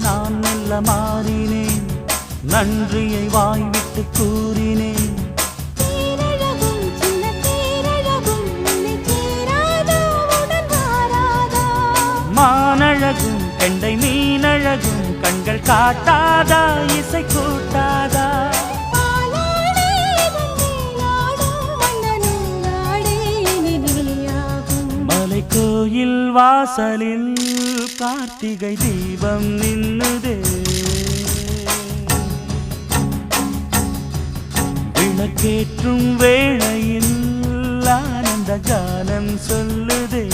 நான் மெல்ல மாறினேன், நன்றியை வாய்விட்டு கூறினேன். மானழகும் கெண்டை மீனழகும் கண்கள் காட்டாதா, இசை கூட்டாதா? கோயில் வாசலில் கார்த்திகை தீபம் நின்னுதே, விளக்கேற்றும் வேளையில் ஆனந்த கானம் சொல்லுதே.